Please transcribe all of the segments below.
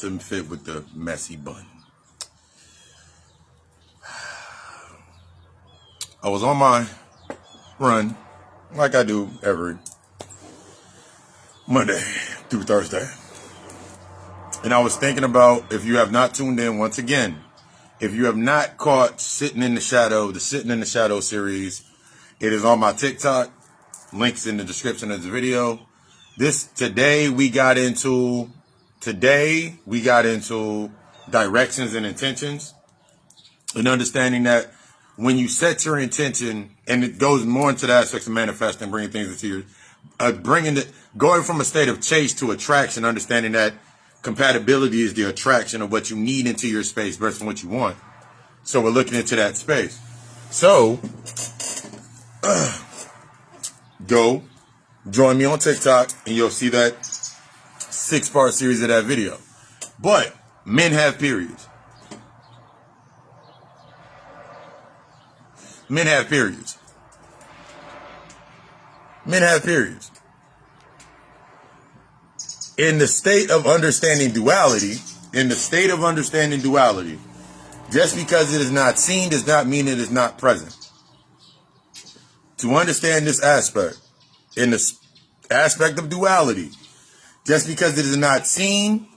to fit with the messy bun. I was on my run, like I do every Monday through Thursday. And I was thinking about, if you have not tuned in once again, if you have not caught Sitting in the Shadow, the Sitting in the Shadow series, it is on my TikTok. Links in the description of the video. Today we got into directions and intentions, and understanding that when you set your intention, and it goes more into the aspects of manifesting, bringing things into your, going from a state of chase to attraction, understanding that compatibility is the attraction of what you need into your space versus what you want. So we're looking into that space. So go join me on TikTok and you'll see that 6-part series of that video. But men have periods. Men have periods. Men have periods. In the state of understanding duality, just because it is not seen does not mean it is not present. To understand this aspect, in the aspect of duality, just because it is not seen,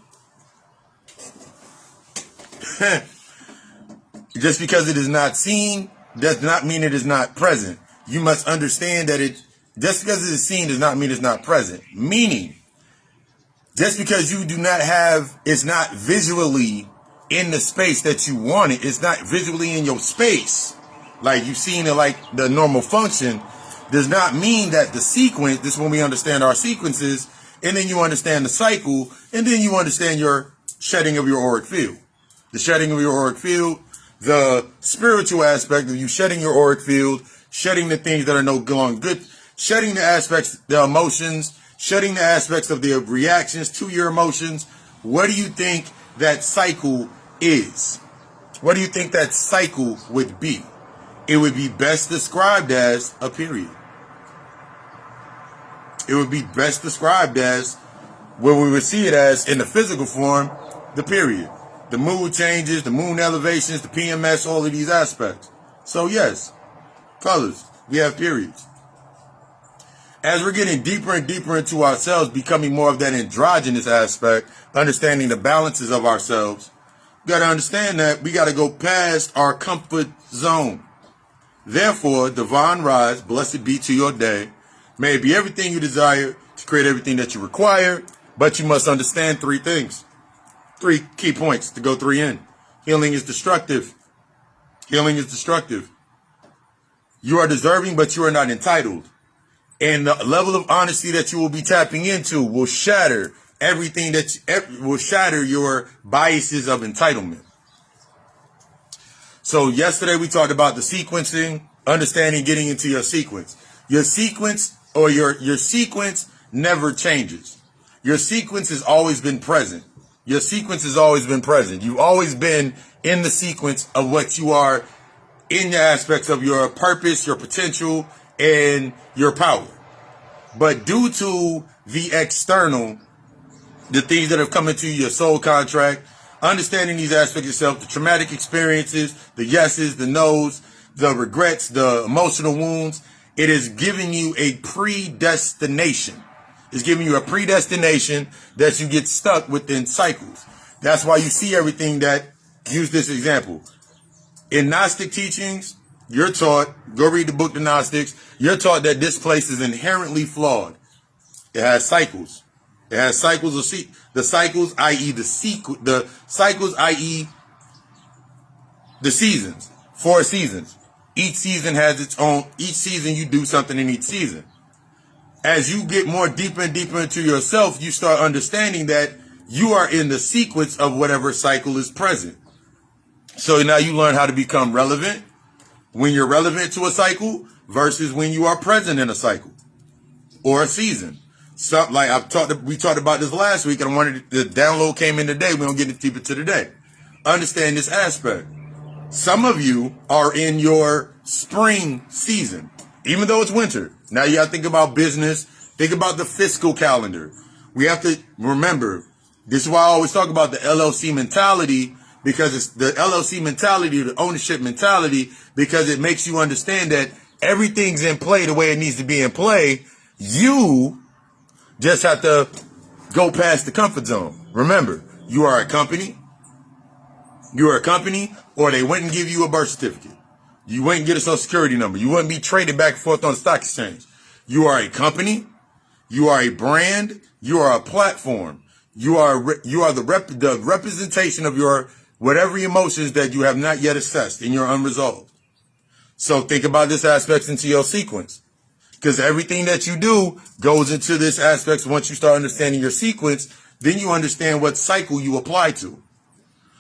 just because it is not seen does not mean it is not present. You must understand that just because it is seen does not mean it's not present. Meaning, just because you do not have, it's not visually in the space that you want it, it's not visually in your space, like you've seen it like the normal function, does not mean that the sequence, this is when we understand our sequences, and then you understand the cycle, and then you understand your shedding of your auric field. The shedding of your auric field, the spiritual aspect of you shedding your auric field, shedding the things that are no longer good, shedding the aspects, the emotions, shedding the aspects of the reactions to your emotions. What do you think that cycle is? What do you think that cycle would be? It would be best described as a period. It would be best described as, where we would see it as in the physical form, the period. The mood changes, the moon elevations, the PMS, all of these aspects. So yes, colors, we have periods. As we're getting deeper and deeper into ourselves, becoming more of that androgynous aspect, understanding the balances of ourselves, we got to understand that we got to go past our comfort zone. Therefore, divine rise, blessed be to your day. May it be everything you desire to create everything that you require, but you must understand 3 things. 3 key points to go 3 in. Healing is destructive. Healing is destructive. You are deserving, but you are not entitled. And the level of honesty that you will be tapping into will shatter everything will shatter your biases of entitlement. So yesterday we talked about the sequencing, understanding, getting into your sequence. Your sequence or your sequence never changes. Your sequence has always been present. Your sequence has always been present. You've always been in the sequence of what you are in the aspects of your purpose, your potential, and your power. But due to the external, the things that have come into your soul contract, understanding these aspects of yourself, the traumatic experiences, the yeses, the nos, the regrets, the emotional wounds, it is giving you a predestination. It's giving you a predestination that you get stuck within cycles. That's why you see everything that, use this example. In Gnostic teachings, you're taught, go read the book, The Gnostics, you're taught that this place is inherently flawed. It has cycles. It has cycles of the cycles, i.e. the cycles, i.e. the seasons, 4 seasons. Each season has its own, each season you do something in each season. As you get more deeper and deeper into yourself, you start understanding that you are in the sequence of whatever cycle is present. So now you learn how to become relevant when you're relevant to a cycle versus when you are present in a cycle or a season. So, like we talked about this last week, and the download came in today. We don't get deeper to today. Understand this aspect. Some of you are in your spring season, even though it's winter. Now you got to think about business. Think about the fiscal calendar. We have to remember This is why I always talk about the LLC mentality, because it's the LLC mentality, the ownership mentality, because it makes you understand that everything's in play the way it needs to be in play. You just have to go past the comfort zone. Remember, you are a company. You are a company, or they wouldn't give you a birth certificate. You wouldn't get a social security number. You wouldn't be traded back and forth on the stock exchange. You are a company. You are a brand. You are a platform. You are the representation of your whatever emotions that you have not yet assessed and you're unresolved. So think about this aspect into your sequence, because everything that you do goes into this aspect. Once you start understanding your sequence, then you understand what cycle you apply to.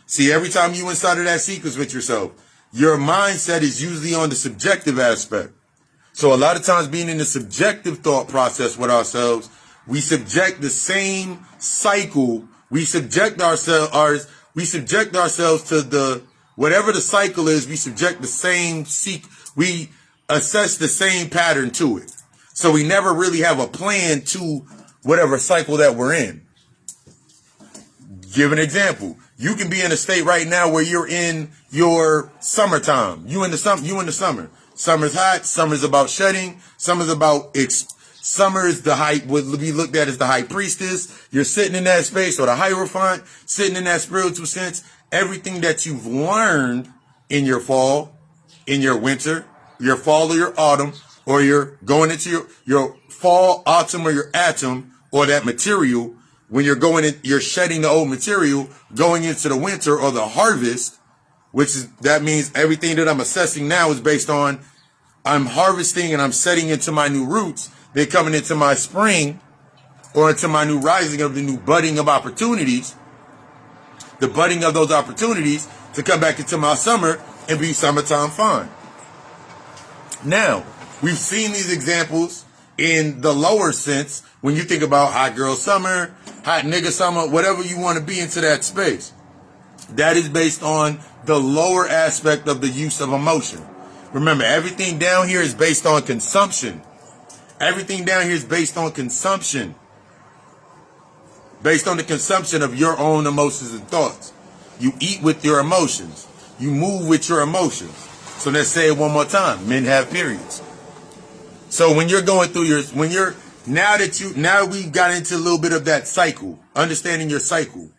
See, every time you inside of that sequence with yourself, your mindset is usually on the subjective aspect. So a lot of times being in the subjective thought process with ourselves, we subject the same cycle. We subject ourselves to the, whatever the cycle is, we subject the same we assess the same pattern to it. So we never really have a plan to whatever cycle that we're in. Give an example. You can be in a state right now where you're in your summertime. You in the summer. Summer's hot. Summer's about shedding. Summer's about summer is the high, what we looked at as the high priestess. You're sitting in that space, or the hierophant, sitting in that spiritual sense. Everything that you've learned in your fall, in your winter, your fall or your autumn, or you're going into your fall, autumn, or your atom, or that material. When you're going in, you're shedding the old material, going into the winter or the harvest, that means everything that I'm assessing now is based on, I'm harvesting and I'm setting into my new roots. They're coming into my spring or into my new rising of the new budding of opportunities, the budding of those opportunities to come back into my summer and be summertime fun. Now, we've seen these examples in the lower sense when you think about hot girl summer, hot nigga summer, whatever you want to be into that space. That is based on the lower aspect of the use of emotion. Remember, everything down here is based on consumption. Everything down here is based on consumption. Based on the consumption of your own emotions and thoughts. You eat with your emotions. You move with your emotions. So let's say it one more time. Men have periods. So when you're going through now we've got into a little bit of that cycle, understanding your cycle,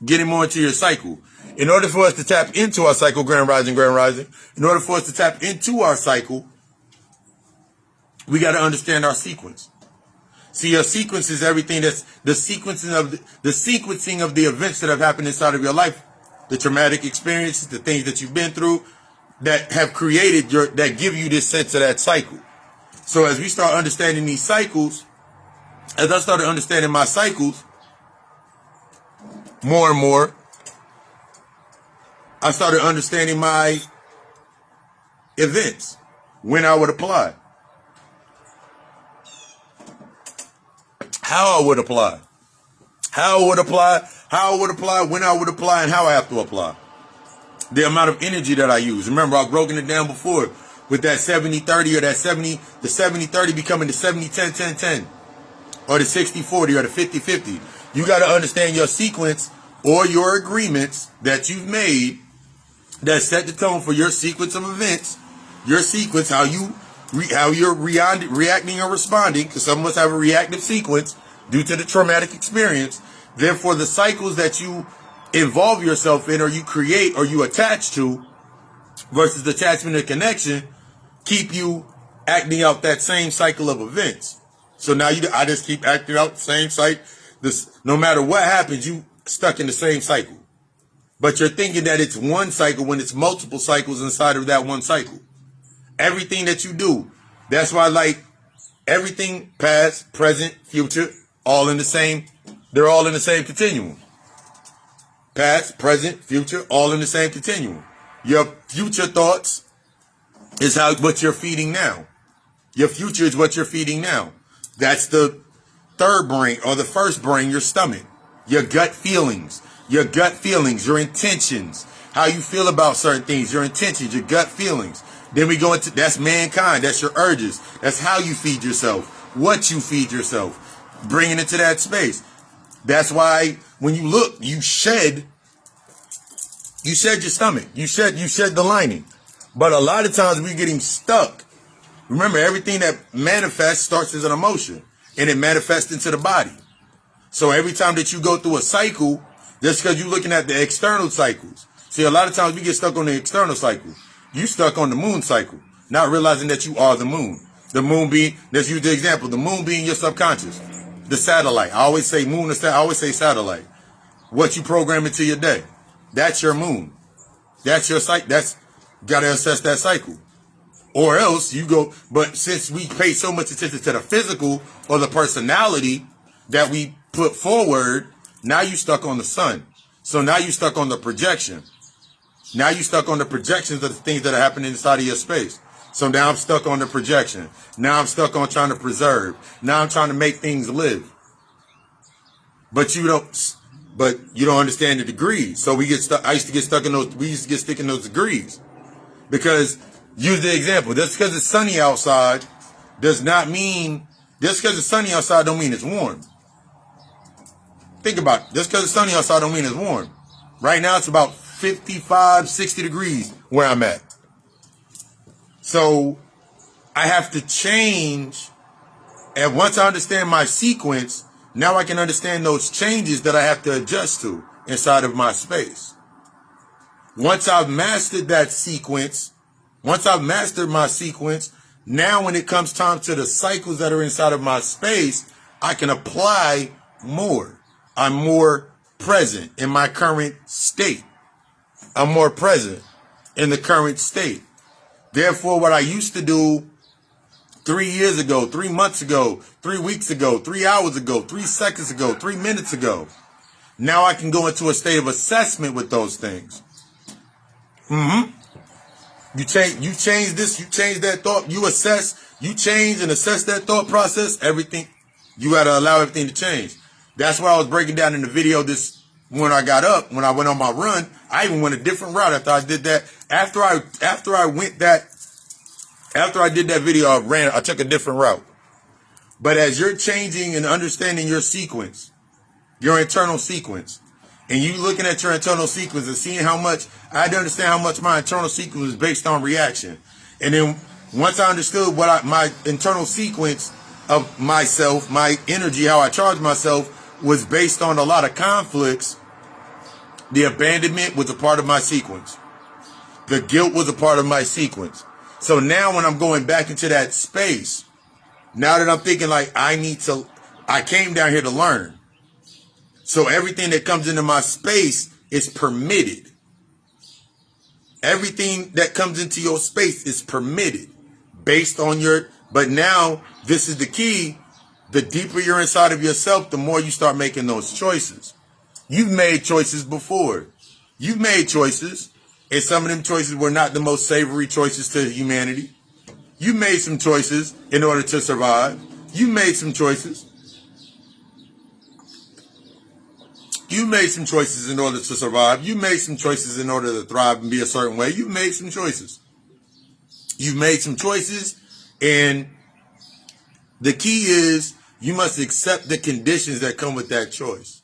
getting more into your cycle. In order for us to tap into our cycle, Grand Rising, in order for us to tap into our cycle, we got to understand our sequence. See, your sequence is everything that's the sequencing of the events that have happened inside of your life, the traumatic experiences, the things that you've been through that have created that give you this sense of that cycle. So as we start understanding these cycles, as I started understanding my cycles more and more, I started understanding my events, when I would apply, how I would apply, when I would apply, and how I have to apply. The amount of energy that I use. Remember, I've broken it down before with that 70-30 or the 70-30 becoming the 70-10-10-10 or the 60-40 or the 50-50. You got to understand your sequence or your agreements that you've made that set the tone for your sequence of events, your sequence, how you're reacting or responding, because some of us have a reactive sequence due to the traumatic experience. Therefore, the cycles that you involve yourself in or you create or you attach to versus the attachment and connection keep you acting out that same cycle of events. So now I just keep acting out the same cycle. No matter what happens, you stuck in the same cycle. But you're thinking that it's one cycle when it's multiple cycles inside of that one cycle. Everything that you do, that's why everything past, present, future, they're all in the same continuum. Past, present, future, all in the same continuum. Your future thoughts is what you're feeding now. Your future is what you're feeding now. That's the third brain or the first brain, your stomach. Your gut feelings, your intentions, how you feel about certain things, your intentions, your gut feelings. Then we go into, that's mankind, that's your urges. That's how you feed yourself, what you feed yourself, bringing it to that space. That's why when you look, you shed your stomach. You shed the lining. But a lot of times we're getting stuck. Remember, everything that manifests starts as an emotion, and it manifests into the body. So every time that you go through a cycle, just because you're looking at the external cycles. See, a lot of times we get stuck on the external cycle. You stuck on the moon cycle, not realizing that you are the moon. The moon being, let's use the example, the moon being your subconscious. The satellite. I always say moon, I always say satellite. What you program into your day. That's your moon. That's your cycle. That's, gotta assess that cycle. Or else you go, but since we pay so much attention to the physical or the personality that we put forward, now you stuck on the sun. So now you stuck on the projection. Now you stuck on the projections of the things that are happening inside of your space. So now I'm stuck on the projection. Now I'm stuck on trying to preserve. Now I'm trying to make things live. But you don't understand the degrees. So we get stuck. I used to get stuck in those, we used to get stuck in those degrees. Because, use the example, just because it's sunny outside does not mean, just because it's sunny outside don't mean it's warm. Think about it. Just because it's sunny outside don't mean it's warm. Right now it's about 55, 60 degrees where I'm at. So I have to change. And once I understand my sequence, now I can understand those changes that I have to adjust to inside of my space. Once I've mastered that sequence, once I've mastered my sequence, now when it comes time to the cycles that are inside of my space, I can apply more. I'm more present in my current state. I'm more present in the current state. Therefore, what I used to do 3 years ago, 3 months ago, 3 weeks ago, 3 hours ago, 3 seconds ago, 3 minutes ago, now I can go into a state of assessment with those things. You change this, you change that thought, you assess, you change and assess that thought process, everything, you got to allow everything to change. That's what I was breaking down in the video when I got up, when I went on my run. I even went a different route after I did that. After I did that video, I took a different route. But as you're changing and understanding your sequence, your internal sequence, and you looking at your internal sequence and seeing how much, I had to understand how much my internal sequence is based on reaction. And then once I understood my internal sequence of myself, my energy, how I charge myself, was based on a lot of conflicts, the abandonment was a part of my sequence. The guilt was a part of my sequence. So now when I'm going back into that space, now that I'm thinking like I came down here to learn. So everything that comes into my space is permitted. Everything that comes into your space is permitted based on but now this is the key. The deeper you're inside of yourself, the more you start making those choices. You've made choices before. You've made choices, and some of them choices were not the most savory choices to humanity. You made some choices in order to survive. You made some choices. You made some choices in order to survive. You made some choices in order to thrive and be a certain way. You made some choices. You've made some choices, and the key is you must accept the conditions that come with that choice.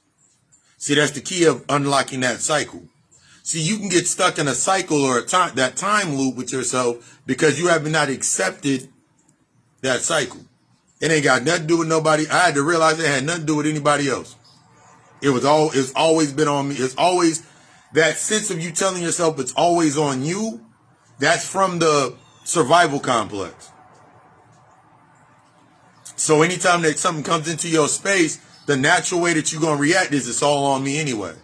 See, that's the key of unlocking that cycle. See, you can get stuck in a cycle or that time loop with yourself because you have not accepted that cycle. It ain't got nothing to do with nobody. I had to realize it had nothing to do with anybody else. It's always been on me. It's always that sense of you telling yourself it's always on you. That's from the survival complex. So anytime that something comes into your space, the natural way that you're going to react is it's all on me anyway.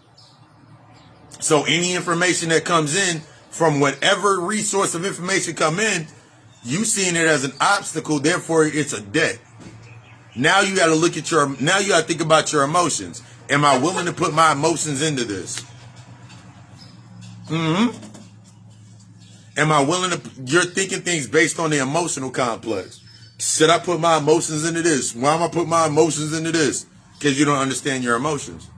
So any information that comes in from whatever resource of information come in, you seeing it as an obstacle, therefore it's a debt. Now you got to now you got to think about your emotions. Am I willing to put my emotions into this? Am I willing to, you're thinking things based on the emotional complex. Should I put my emotions into this? Why am I putting my emotions into this? Because you don't understand your emotions.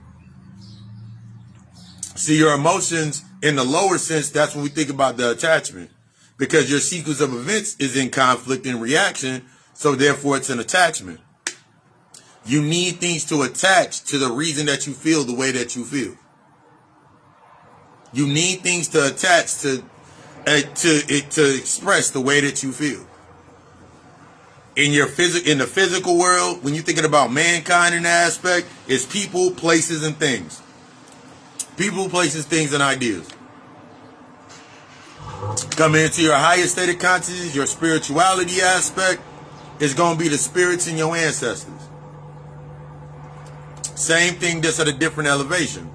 See, your emotions in the lower sense, that's when we think about the attachment. Because your sequence of events is in conflict and reaction, so therefore it's an attachment. You need things to attach to the reason that you feel the way that you feel. You need things to attach to to express the way that you feel. In the physical world, when you're thinking about mankind in that aspect, it's people, places, and things. People, places, things, and ideas. Coming into your highest state of consciousness, your spirituality aspect is going to be the spirits and your ancestors. Same thing, just at a different elevation.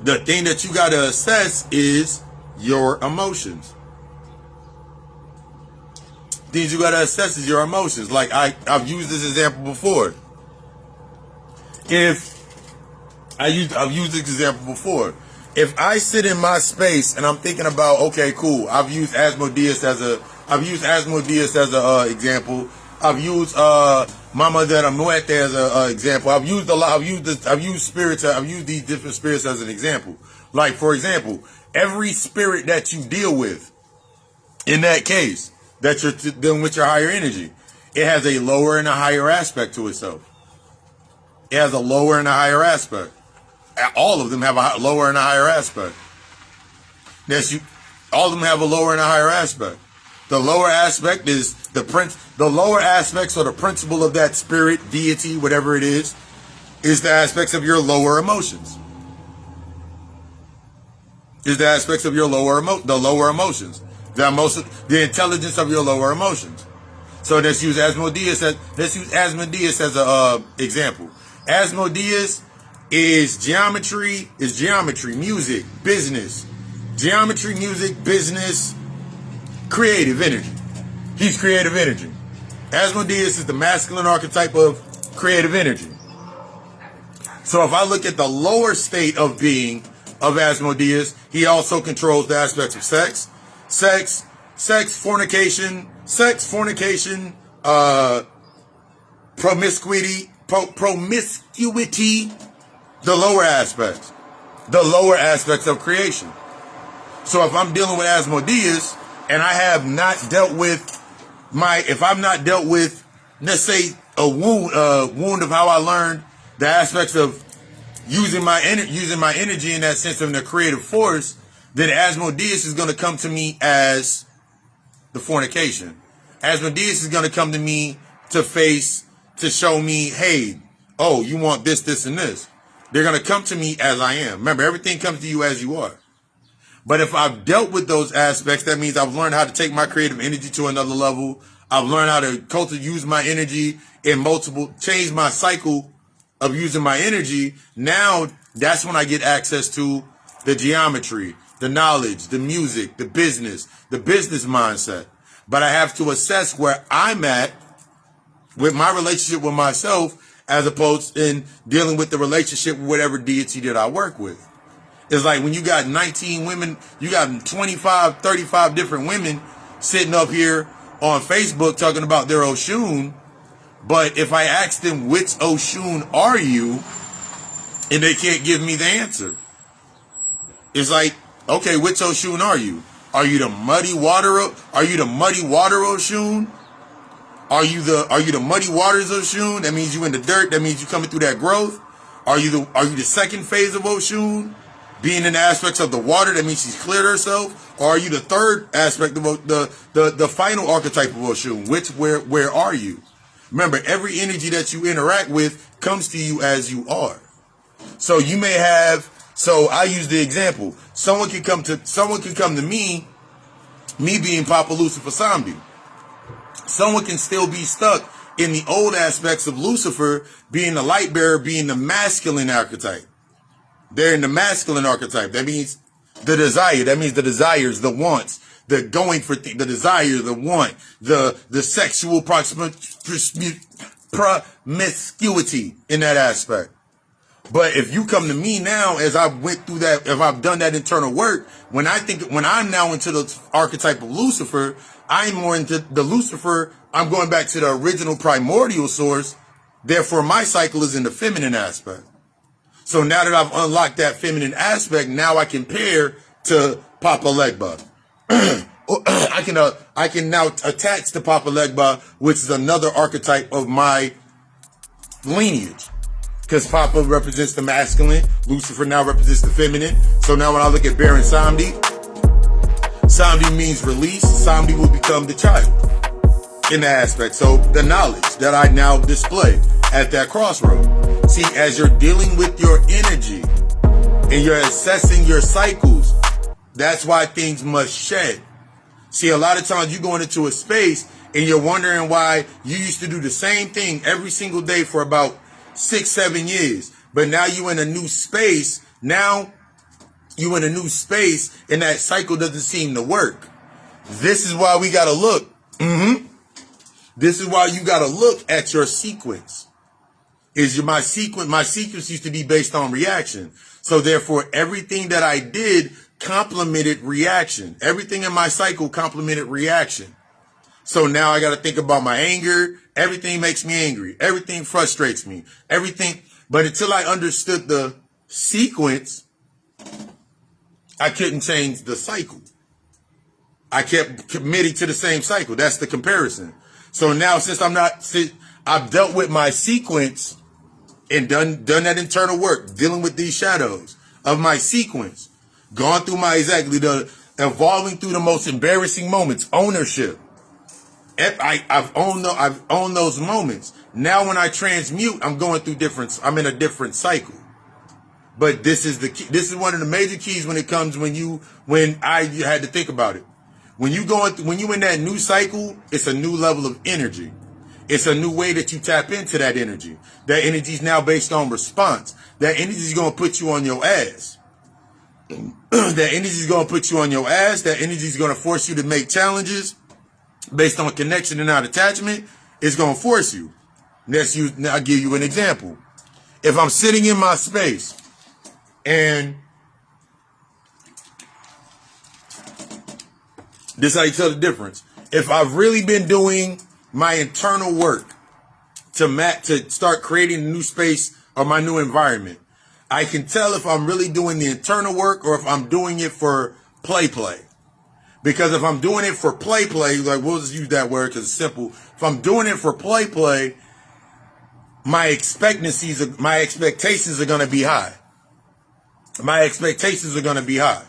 The thing that you got to assess is your emotions. Things you got to assess is your emotions. Like I've used this example before. I've used this example before. If I sit in my space and I'm thinking about, okay, cool, I've used Asmodeus as a example. I've used Mama de la Muerte as a example. I've used these different spirits as an example. Like, for example, every spirit that you deal with, in that case, that you're dealing with your higher energy, it has a lower and a higher aspect to itself. It has a lower and a higher aspect. All of them have a lower and a higher aspect. All of them have a lower and a higher aspect. The lower aspect is the lower aspects or the principle of that spirit, deity, whatever it is the aspects of your lower emotions. Is the aspects of your lower emotions. The intelligence of your lower emotions. So let's use Asmodeus as an example. Asmodeus is geometry, music, business. Geometry, music, business, creative energy. He's creative energy. Asmodeus is the masculine archetype of creative energy. So if I look at the lower state of being of Asmodeus, he also controls the aspects of fornication, promiscuity, the lower aspects of creation. So if I'm dealing with Asmodeus and I have not dealt with let's say a wound of how I learned the aspects of using my energy in that sense of the creative force, then Asmodeus is going to come to me as the fornication. Asmodeus is going to come to me to show me, hey, oh, you want this, this, and this. They're going to come to me as I am. Remember, everything comes to you as you are. But if I've dealt with those aspects, that means I've learned how to take my creative energy to another level. I've learned how to use my energy change my cycle of using my energy. Now, that's when I get access to the geometry, the knowledge, the music, the business mindset. But I have to assess where I'm at with my relationship with myself as opposed in dealing with the relationship with whatever deity that I work with. It's like when you got 19 women, you got 25, 35 different women sitting up here on Facebook talking about their Oshun. But if I ask them, which Oshun are you? And they can't give me the answer. It's like, okay, which Oshun are you? Are you the muddy water Oshun? Are you the muddy waters Oshun? That means you in the dirt. That means you coming through that growth. Are you the second phase of Oshun? Being in the aspects of the water, that means she's cleared herself. Or are you the third aspect of the final archetype of Oshun? Where are you? Remember, every energy that you interact with comes to you as you are. So you may have. So I use the example. Someone can come to me being Papa Lucifer Samdi. Someone can still be stuck in the old aspects of Lucifer, being the light bearer, being the masculine archetype. They're in the masculine archetype. That means the desire. That means the desires, the wants, the going for the desire, the want, the sexual promiscuity in that aspect. But if you come to me now, as I went through that, if I've done that internal work, when I'm now into the archetype of Lucifer, I'm more into the Lucifer. I'm going back to the original primordial source. Therefore, my cycle is in the feminine aspect. So now that I've unlocked that feminine aspect, now I can pair to Papa Legba. I can now attach to Papa Legba, which is another archetype of my lineage. Because Papa represents the masculine, Lucifer now represents the feminine. So now when I look at Baron Samedi, Samedi means release. Samedi will become the child in that aspect. So the knowledge that I now display at that crossroad. See, as you're dealing with your energy and you're assessing your cycles, that's why things must shed. See, a lot of times you going into a space and you're wondering why you used to do the same thing every single day for about 6-7 years, but now you in a new space. Now you in a new space, and that cycle doesn't seem to work. This is why we gotta look. This is why you gotta look at your sequence. My sequence used to be based on reaction. So therefore, everything that I did complemented reaction. Everything in my cycle complemented reaction. So now I got to think about my anger. Everything makes me angry. Everything frustrates me. Everything. But until I understood the sequence, I couldn't change the cycle. I kept committing to the same cycle. That's the comparison. So now since I've dealt with my sequence and done that internal work, dealing with these shadows of my sequence, gone through evolving through the most embarrassing moments, ownership. I've owned those moments. Now when I transmute, I'm in a different cycle. But this is the key. This is one of the major keys when you had to think about it. When you in that new cycle, it's a new level of energy. It's a new way that you tap into that energy. That energy is now based on response. That energy is going to put you on your ass. That energy is going to put you on your ass. That energy is going to force you to make challenges based on connection and not attachment. It's going to force you. I'll give you an example. If I'm sitting in my space and this is how you tell the difference. If I've really been doing my internal work to start creating a new space or my new environment, I can tell if I'm really doing the internal work or if I'm doing it for play. Because if I'm doing it for play, like we'll just use that word because it's simple. If I'm doing it for play, my expectations are going to be high. My expectations are going to be high.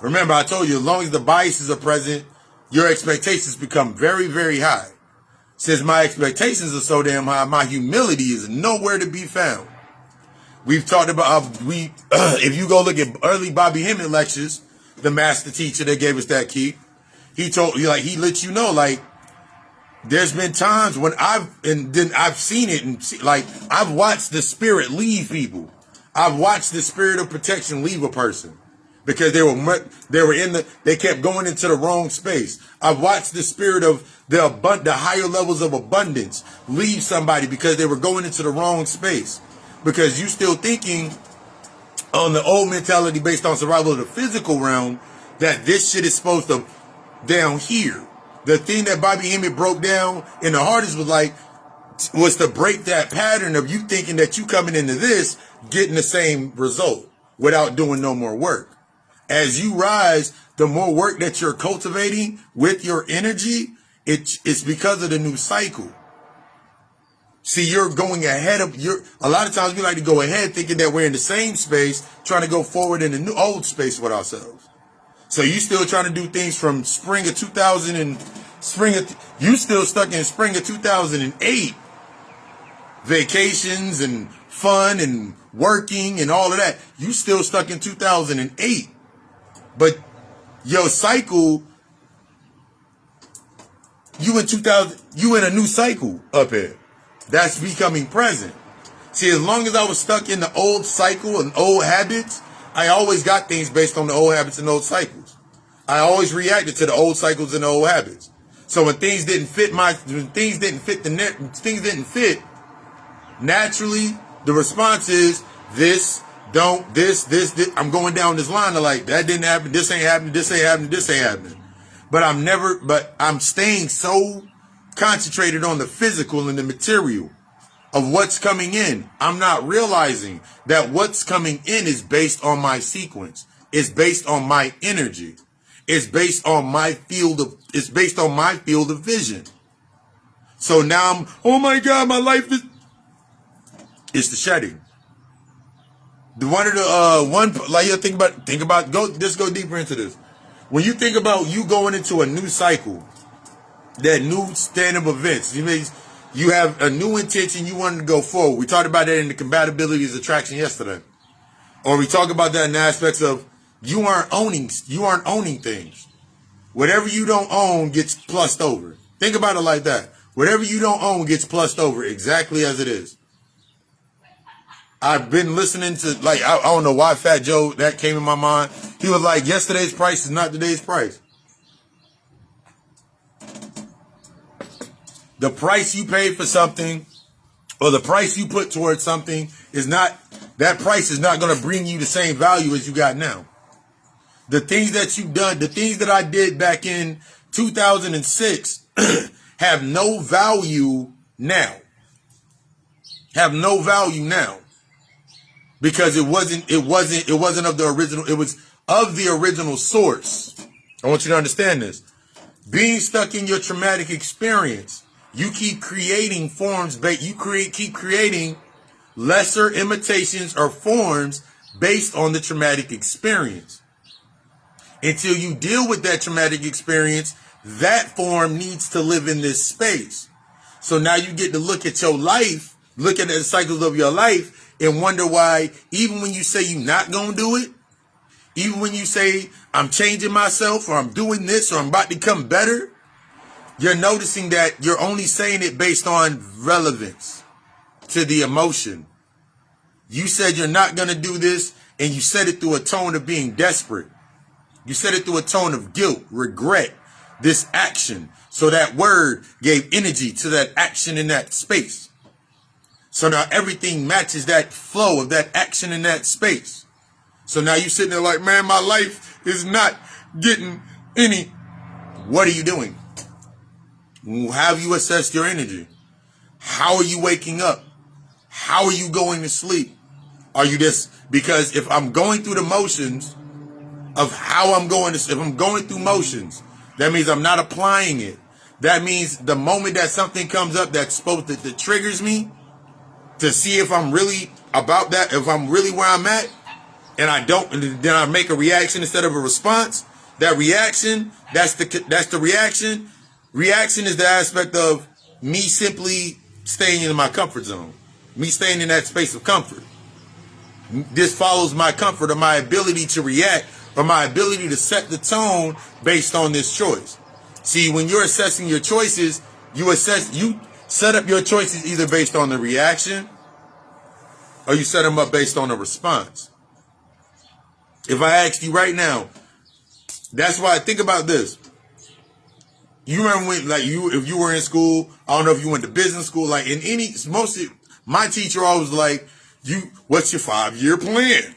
Remember, I told you, as long as the biases are present, your expectations become very, very high. Since my expectations are so damn high, my humility is nowhere to be found. We've talked about if you go look at early Bobby Hemmett lectures, the master teacher that gave us that key, he let you know, like, there's been times when I've seen it and I've watched the spirit leave people. I've watched the spirit of protection leave a person because they kept going into the wrong space. I've watched the spirit of the higher levels of abundance leave somebody because they were going into the wrong space. Because you still thinking on the old mentality based on survival of the physical realm that this shit is supposed to down here. The thing that Bobby Hemmett broke down in the hardest was to break that pattern of you thinking that you coming into this getting the same result without doing no more work. As you rise, the more work that you're cultivating with your energy, it's because of the new cycle. See, you're going ahead a lot of times we like to go ahead thinking that we're in the same space, trying to go forward in the new old space with ourselves. So you still trying to do things from you still stuck in spring of 2008. Vacations and fun and working and all of that. You still stuck in 2008. But your cycle, you in a new cycle up here. That's becoming present. See, as long as I was stuck in the old cycle and old habits, I always got things based on the old habits and old cycles. I always reacted to the old cycles and the old habits. So when things didn't fit, naturally the response is this. I'm going down this line of like, that didn't happen, this ain't happening, this ain't happening, this ain't happening. But I'm staying so concentrated on the physical and the material of what's coming in. I'm not realizing that what's coming in is based on my sequence. It's based on my energy. It's based on my field of vision. So now oh my God, my life is, It's the shedding. One of the like you think about just go deeper into this. When you think about you going into a new cycle, that new stand of events, you have a new intention, you wanted to go forward. We talked about that in the compatibilities attraction yesterday. Or we talk about that in the aspects of you aren't owning things. Whatever you don't own gets plussed over. Think about it like that. Whatever you don't own gets plussed over exactly as it is. I've been listening to, like, I don't know why Fat Joe, that came in my mind. He was like, yesterday's price is not today's price. The price you paid for something, or the price you put towards something, that price is not going to bring you the same value as you got now. The things that you've done, the things that I did back in 2006 have no value now. Have no value now. Because it wasn't of the original, it was of the original source. I want you to understand this. Being stuck in your traumatic experience, you keep creating forms, keep creating lesser imitations or forms based on the traumatic experience. Until you deal with that traumatic experience, that form needs to live in this space. So now you get to look at your life, look at the cycles of your life, and wonder why, even when you say you're not going to do it, even when you say, I'm changing myself, or I'm doing this, or I'm about to become better, you're noticing that you're only saying it based on relevance to the emotion. You said you're not going to do this, and you said it through a tone of being desperate. You said it through a tone of guilt, regret, this action. So that word gave energy to that action in that space. So now everything matches that flow of that action in that space. So now you're sitting there like, man, my life is not getting any. What are you doing? Have you assessed your energy? How are you waking up? How are you going to sleep? Are you just, because if I'm going through the motions of how I'm going to, if I'm going through motions, that means I'm not applying it. That means the moment that something comes up that triggers me, to see if I'm really about that, if I'm really where I'm at, and I don't, and then I make a reaction instead of a response. That reaction, that's the reaction. Reaction is the aspect of me simply staying in my comfort zone, me staying in that space of comfort. This follows my comfort, or my ability to react, or my ability to set the tone based on this choice. See, when you're assessing your choices, you set up your choices either based on the reaction, or you set them up based on a response. If I asked you right now, that's why I think about this. You remember when, if you were in school, I don't know if you went to business school, my teacher always like, what's your 5-year plan?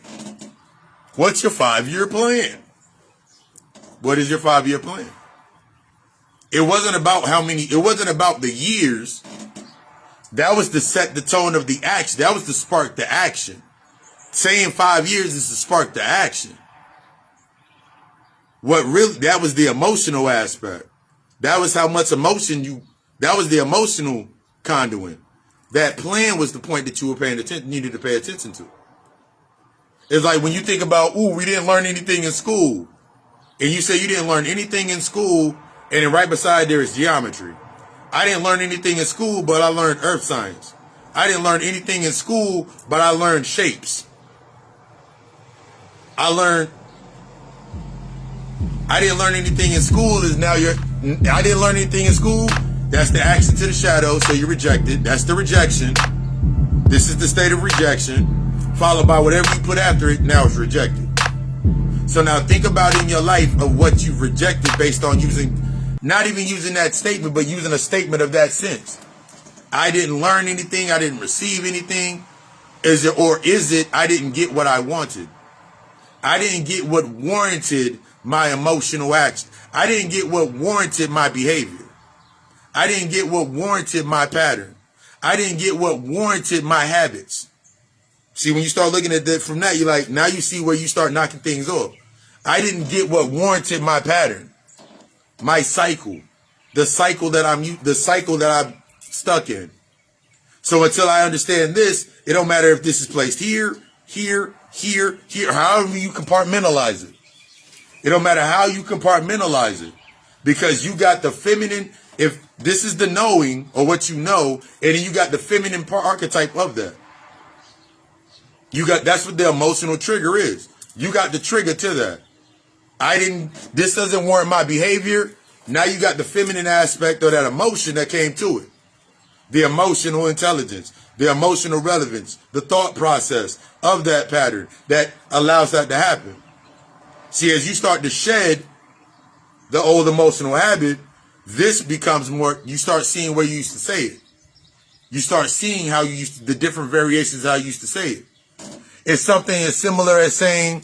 What's your 5-year plan? What is your 5-year plan? It wasn't about the years. That was to set the tone of the action. That was to spark the action. Saying 5 years is to spark the action. That was the emotional aspect. That was how much emotion that was the emotional conduit. That plan was the point that you were needed to pay attention to. It's like when you think about, we didn't learn anything in school. And you say you didn't learn anything in school, and then right beside there is geometry. I didn't learn anything in school, but I learned earth science. I didn't learn anything in school, but I learned shapes. I didn't learn anything in school I didn't learn anything in school. That's the action to the shadow, so you're rejected. That's the rejection. This is the state of rejection, followed by whatever you put after it, now it's rejected. So now think about in your life of what you've rejected based on not even using that statement, but using a statement of that sense. I didn't learn anything, I didn't receive anything. Is it I didn't get what I wanted? I didn't get what warranted my emotional action. I didn't get what warranted my behavior. I didn't get what warranted my pattern. I didn't get what warranted my habits. See, when you start looking at that from that, you're like, now you see where you start knocking things off. I didn't get what warranted my pattern, my cycle, the cycle that I'm stuck in. So until I understand this, it don't matter if this is placed here, here, here, here, however you compartmentalize it. It don't matter how you compartmentalize it, because you got the feminine. If this is the knowing or what you know, and then you got the feminine archetype of that. That's what the emotional trigger is. You got the trigger to that. This doesn't warrant my behavior. Now you got the feminine aspect of that emotion that came to it. The emotional intelligence, the emotional relevance, the thought process of that pattern that allows that to happen. See, as you start to shed the old emotional habit, this becomes more, you start seeing where you used to say it. You start seeing how the different variations of how you used to say it. It's something as similar as seeing,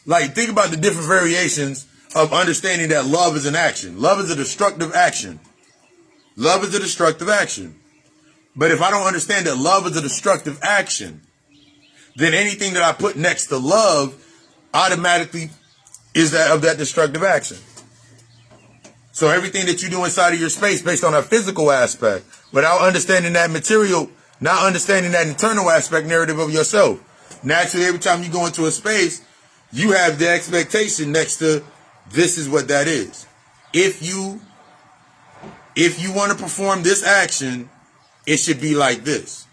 like, think about the different variations of understanding that love is an action. Love is a destructive action. Love is a destructive action. But if I don't understand that love is a destructive action, then anything that I put next to love automatically is that destructive action. So everything that you do inside of your space based on a physical aspect, without understanding that material, not understanding that internal aspect narrative of yourself. Naturally, every time you go into a space, you have the expectation next to this is what that is. If you want to perform this action, it should be like this.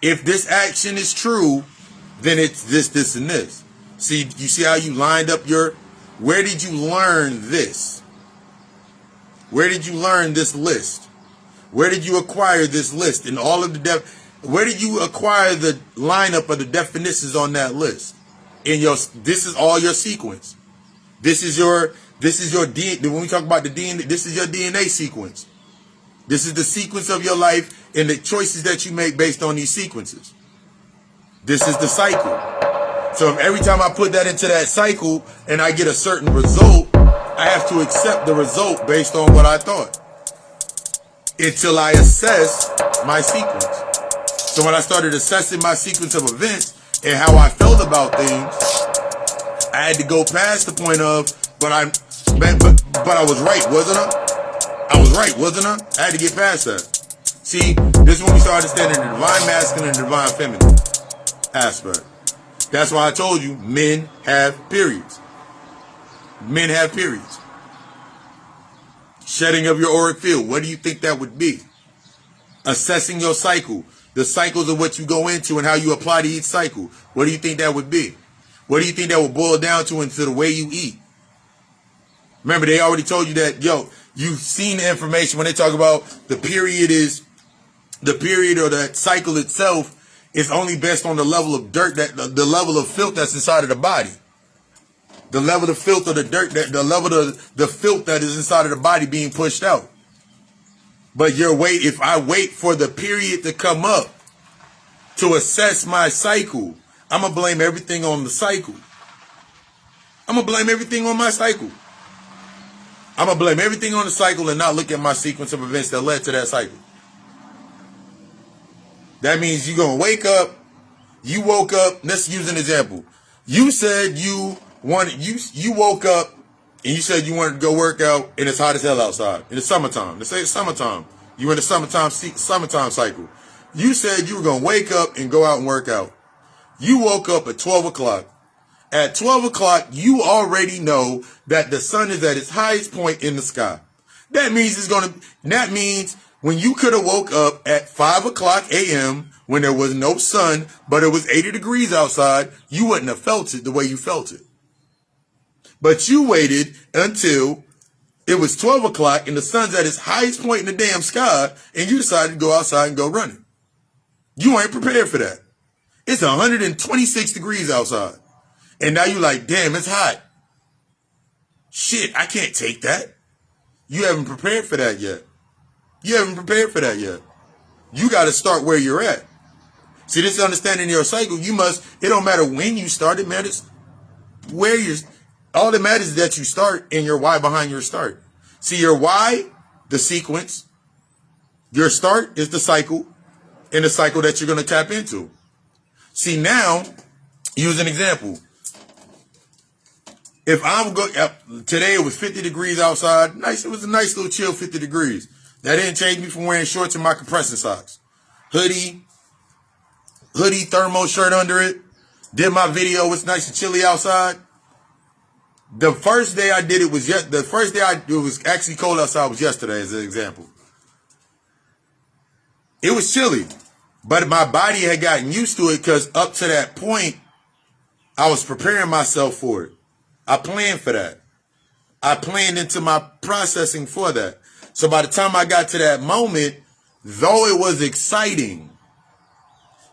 If this action is true, then it's this, this, and this. See, you see how you lined up where did you learn this? Where did you learn this list? Where did you acquire this list? And all of where did you acquire the lineup of the definitions on that list? This is all your sequence. This is your DNA. When we talk about the DNA, this is your DNA sequence. This is the sequence of your life and the choices that you make based on these sequences. This is the cycle. So if every time I put that into that cycle and I get a certain result, I have to accept the result based on what I thought until I assess my sequence. So when I started assessing my sequence of events and how I felt about things, I had to go past the point of, but I was right, wasn't I? I was right, wasn't I? I had to get past that. See, this is when we start understanding the divine masculine and divine feminine aspect. That's why I told you men have periods. Men have periods. Shedding of your auric field. What do you think that would be? Assessing your cycle. The cycles of what you go into and how you apply to each cycle. What do you think that would be? What do you think that would boil down to into the way you eat? Remember, they already told you that, you've seen the information when they talk about the period or that cycle itself is only based on the level of dirt, the level of filth that's inside of the body. The level of filth or the dirt, the level of the filth that is inside of the body being pushed out. But if I wait for the period to come up to assess my cycle, I'm going to blame everything on the cycle. I'm going to blame everything on my cycle. I'm going to blame everything on the cycle and not look at my sequence of events that led to that cycle. That means you're going to wake up. You woke up. Let's use an example. You said you woke up and you said you wanted to go work out and it's hot as hell outside in the summertime. Let's say it's summertime. You in the summertime cycle. You said you were going to wake up and go out and work out. You woke up at 12 o'clock. At 12 o'clock, you already know that the sun is at its highest point in the sky. That means when you could have woke up at 5 o'clock a.m. when there was no sun, but it was 80 degrees outside, you wouldn't have felt it the way you felt it. But you waited until it was 12 o'clock and the sun's at its highest point in the damn sky, and you decided to go outside and go running. You ain't prepared for that. It's 126 degrees outside. And now you're like, damn, it's hot. Shit, I can't take that. You haven't prepared for that yet. You got to start where you're at. See, this understanding your cycle, it don't matter when you start, it matters where all that matters is that you start and your why behind your start. See, your why, the sequence, your start is the cycle, and the cycle that you're going to tap into. See, now, use an example. If I'm going, today it was 50 degrees outside. Nice, it was a nice little chill 50 degrees. That didn't change me from wearing shorts and my compression socks. Hoodie, thermo shirt under it. Did my video. It's nice and chilly outside. The first day I did it was it was actually cold outside was yesterday, as an example. It was chilly, but my body had gotten used to it because up to that point, I was preparing myself for it. I planned for that. I planned into my processing for that. So by the time I got to that moment, though it was exciting,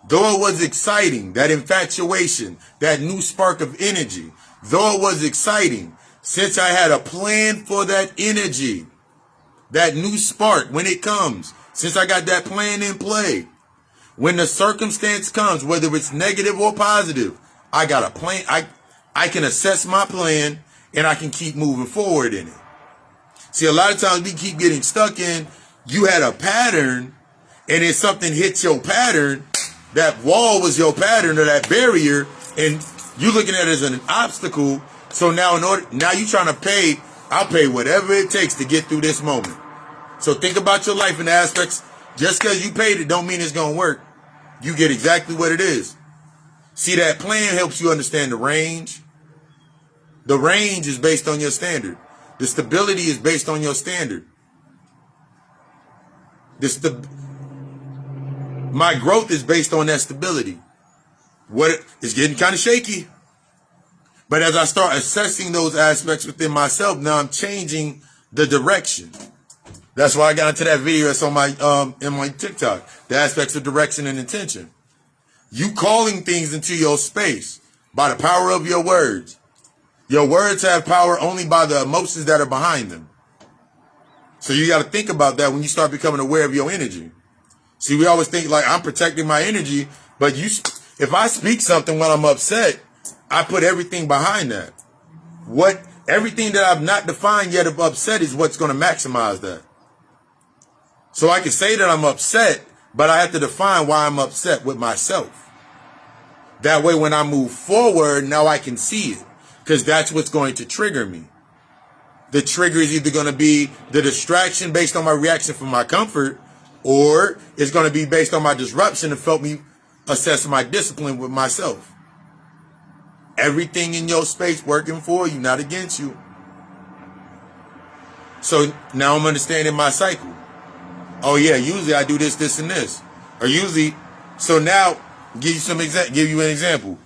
that infatuation, that new spark of energy, though it was exciting, since I had a plan for that energy, that new spark, when it comes, since I got that plan in play, when the circumstance comes, whether it's negative or positive, I got a plan. I can assess my plan and I can keep moving forward in it. See, a lot of times we keep getting stuck in, you had a pattern, and if something hits your pattern, that wall was your pattern or that barrier, and you looking at it as an obstacle. So now you trying to I'll pay whatever it takes to get through this moment. So think about your life in the aspects. Just because you paid it don't mean it's going to work. You get exactly what it is. See, that plan helps you understand the range. The range is based on your standard. The stability is based on your standard. My growth is based on that stability. It's getting kind of shaky. But as I start assessing those aspects within myself, now I'm changing the direction. That's why I got into that video that's on in my TikTok. The aspects of direction and intention. You calling things into your space by the power of your words. Your words have power only by the emotions that are behind them. So you got to think about that when you start becoming aware of your energy. See, we always think like I'm protecting my energy, but if I speak something when I'm upset, I put everything behind that. Everything that I've not defined yet of upset is what's going to maximize that. So I can say that I'm upset, but I have to define why I'm upset with myself. That way when I move forward, now I can see it. Because that's what's going to trigger me. The trigger is either going to be the distraction based on my reaction from my comfort, or it's going to be based on my disruption and help me assess my discipline with myself. Everything in your space working for you, not against you. So now I'm understanding my cycle. Oh yeah, usually I do this, this, and this. So now give you an example.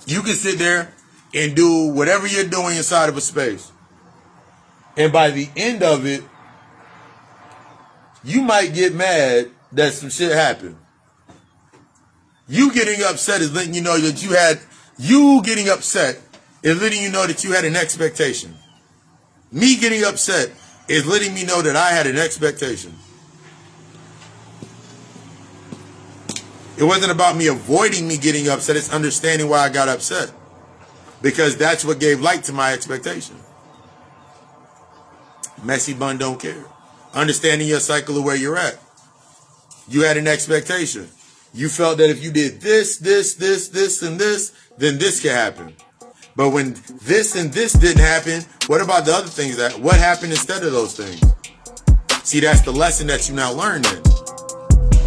You can sit there and do whatever you're doing inside of a space. And by the end of it, you might get mad that some shit happened. You getting upset is letting you know that you had an expectation. Me getting upset is letting me know that I had an expectation. It wasn't about me avoiding me getting upset. It's understanding why I got upset. Because that's what gave light to my expectation. Messy bun don't care. Understanding your cycle of where you're at. You had an expectation. You felt that if you did this, and this, then this could happen. But when this and this didn't happen, what about the other things? What happened instead of those things? See, that's the lesson that you now learned then.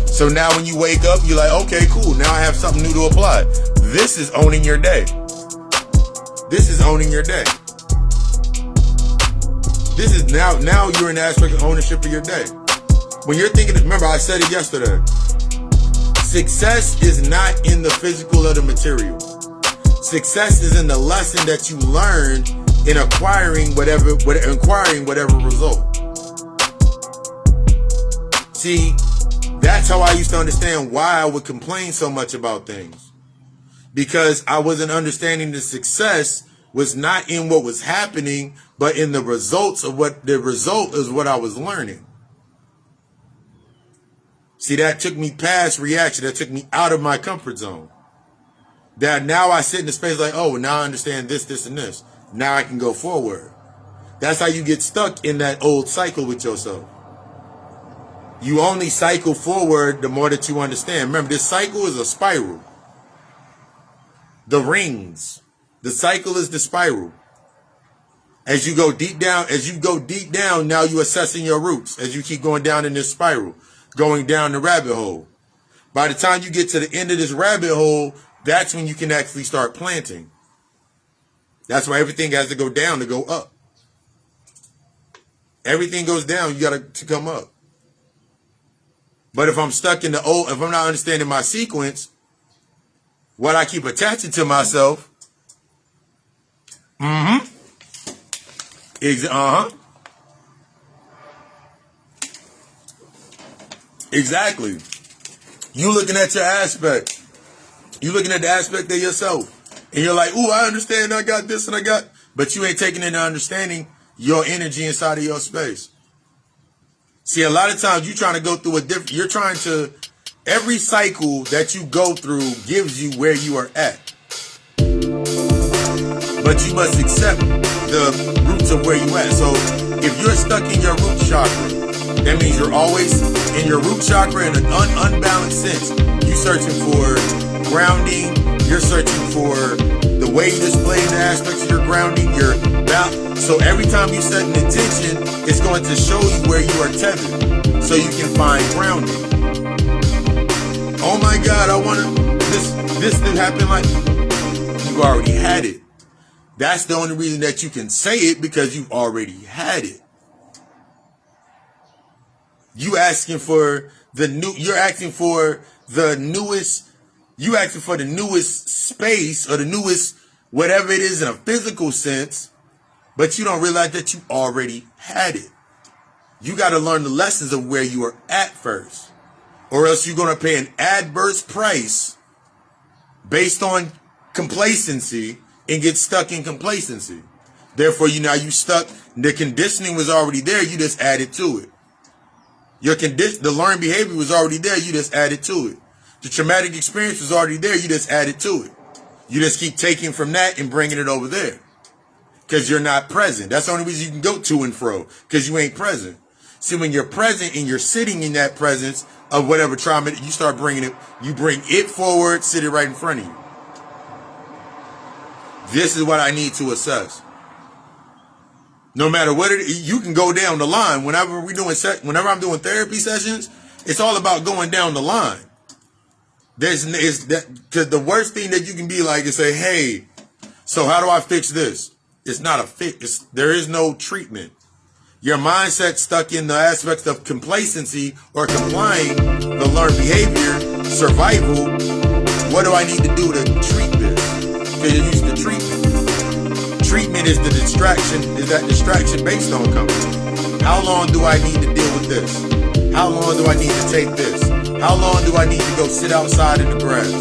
So now when you wake up, you're like, okay, cool. Now I have something new to apply. This is owning your day. This is owning your day. This is now you're in the aspect of ownership of your day. When you're thinking, remember I said it yesterday, success is not in the physical or the material. Success is in the lesson that you learned in acquiring whatever result. See, that's how I used to understand why I would complain so much about things. Because I wasn't understanding the success was not in what was happening, but in the results of the result is what I was learning. See, that took me past reaction. That took me out of my comfort zone. That now I sit in the space like, oh, now I understand this, this, and this. Now I can go forward. That's how you get stuck in that old cycle with yourself. You only cycle forward the more that you understand. Remember, this cycle is a spiral. The rings. The cycle is the spiral. As you go deep down, now you're assessing your roots as you keep going down in this spiral, going down the rabbit hole. By the time you get to the end of this rabbit hole, that's when you can actually start planting. That's why everything has to go down to go up. Everything goes down, you got to come up. But if I'm stuck in the old, if I'm not understanding my sequence, what I keep attaching to myself, exactly. You looking at your aspect. You looking at the aspect of yourself. And you're like, ooh, I understand, I got this and I got, but you ain't taking into understanding your energy inside of your space. See, a lot of times you're trying to go through every cycle that you go through gives you where you are at. But you must accept the roots of where you at. So if you're stuck in your root chakra, that means you're always in your root chakra in an unbalanced sense. You're searching for grounding. You're searching for the way you display the aspects of your grounding. So every time you set an intention, it's going to show you where you are tethered, so you can find grounding. Oh my God, I want this to happen. Like, you've already had it. That's the only reason that you can say it, because you've already had it. You're asking for the newest space, or the newest whatever it is in a physical sense, but you don't realize that you already had it. You got to learn the lessons of where you are at first, or else you're going to pay an adverse price based on complacency and get stuck in complacency. Therefore, you stuck. The conditioning was already there. You just added to it. The learned behavior was already there. You just added to it. The traumatic experience was already there. You just added to it. You just keep taking from that and bringing it over there, because you're not present. That's the only reason you can go to and fro, because you ain't present. See, when you're present and you're sitting in that presence of whatever trauma, you start bringing it. You bring it forward, sit it right in front of you. This is what I need to assess. No matter what you can go down the line. Whenever I'm doing therapy sessions, it's all about going down the line. Because the worst thing that you can be like is say, hey, so how do I fix this? It's not a fix. There is no treatment. Your mindset stuck in the aspects of complacency or complying, the learned behavior, survival. What do I need to do to treat this? Because you're used to treatment. Treatment is the distraction. Is that distraction based on coming? How long do I need to deal with this? How long do I need to take this? How long do I need to go sit outside in the grass?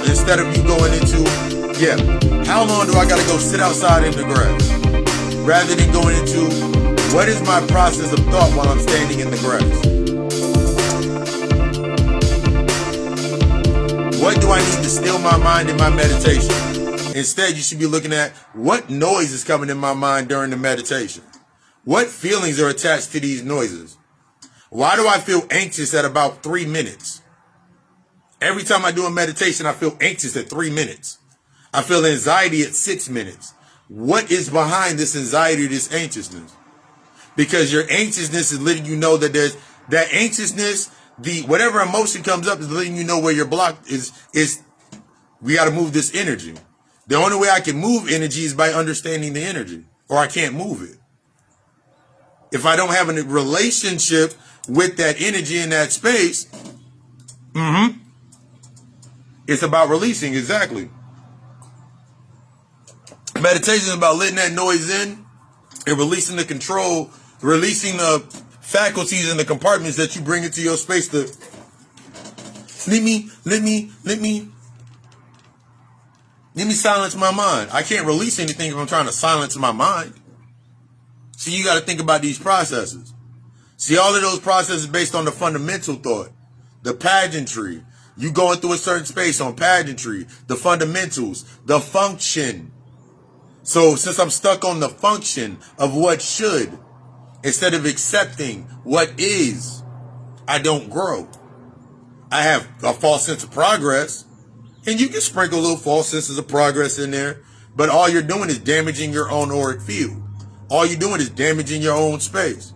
Instead of you going into, how long do I got to go sit outside in the grass? Rather than going into, what is my process of thought while I'm standing in the grass? What do I need to still my mind in my meditation? Instead, you should be looking at what noise is coming in my mind during the meditation. What feelings are attached to these noises? Why do I feel anxious at about 3 minutes? Every time I do a meditation, I feel anxious at 3 minutes. I feel anxiety at 6 minutes. What is behind this anxiety, this anxiousness? Because your anxiousness is letting you know that there's that anxiousness, whatever emotion comes up is letting you know where your block is we got to move this energy. The only way I can move energy is by understanding the energy, or I can't move it. If I don't have a relationship with that energy in that space, it's about releasing, exactly. Meditation is about letting that noise in and releasing the control, releasing the faculties and the compartments that you bring into your space to let me silence my mind. I can't release anything if I'm trying to silence my mind. See, you got to think about these processes. See, all of those processes based on the fundamental thought, the pageantry. You going through a certain space on pageantry, the fundamentals, the function. So since I'm stuck on the function of what should, instead of accepting what is, I don't grow. I have a false sense of progress, and you can sprinkle little false senses of progress in there, But all you're doing is damaging your own auric field. All you're doing is damaging your own space.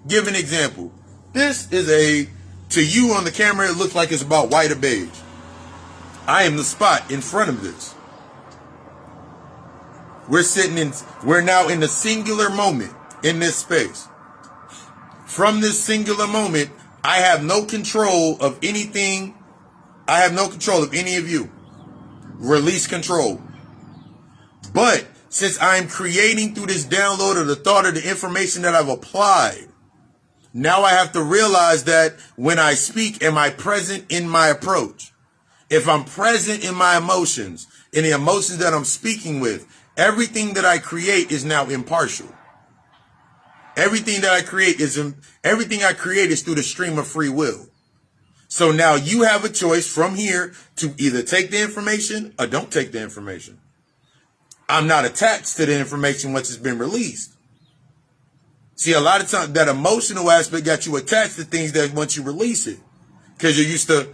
Give an example. This is to you on the camera, it looks like it's about white or beige. I am the spot in front of this. We're now in a singular moment in this space. From this singular moment, I have no control of anything. I have no control of any of you. Release control. But since I'm creating through this download of the thought of the information that I've applied, now I have to realize that when I speak, am I present in my approach? If I'm present in my emotions, in the emotions that I'm speaking with, everything that I create is now impartial. Everything I create is through the stream of free will. So now you have a choice from here to either take the information or don't take the information. I'm not attached to the information once it's been released. See, a lot of times that emotional aspect got you attached to things that once you release it, because you're used to,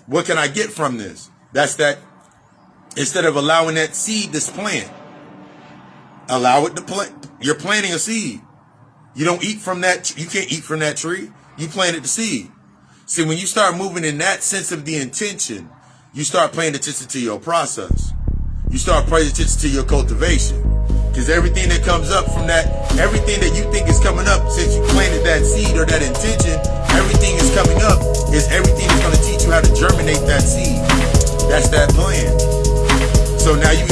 what can I get from this? That's that. Instead of allowing that seed to plant, allow it to plant. You're planting a seed. You don't eat from that. You can't eat from that tree. You planted the seed. See, when you start moving in that sense of the intention, you start paying attention to your process. You start paying attention to your cultivation. Because everything that comes up from that, everything that you think is coming up since you planted that seed or that intention, everything is coming up is everything that's going to teach you how to germinate that seed. That's that plan. So now you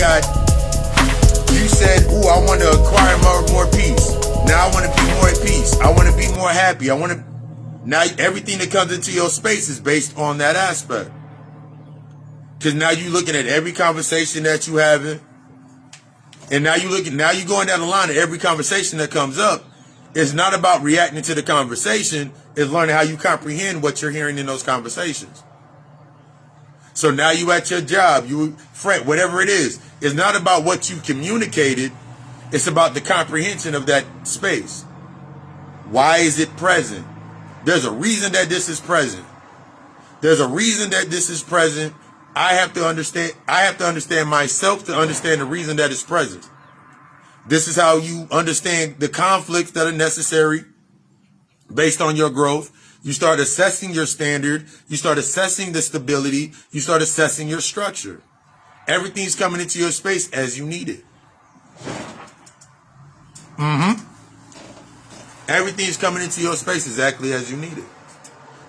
said, ooh, I want to acquire more peace. Now I want to be more at peace. I want to be more happy. Now everything that comes into your space is based on that aspect. Because now you're looking at every conversation that you having. And now you're going down the line of every conversation that comes up. It's not about reacting to the conversation. It's learning how you comprehend what you're hearing in those conversations. So now you at your job, you friend, whatever it is. It's not about what you communicated. It's about the comprehension of that space. Why is it present? There's a reason that this is present. There's a reason that this is present. I have to understand myself to understand the reason that it's present. This is how you understand the conflicts that are necessary based on your growth. You start assessing your standard. You start assessing the stability. You start assessing your structure. Everything's coming into your space as you need it. Everything's coming into your space exactly as you need it.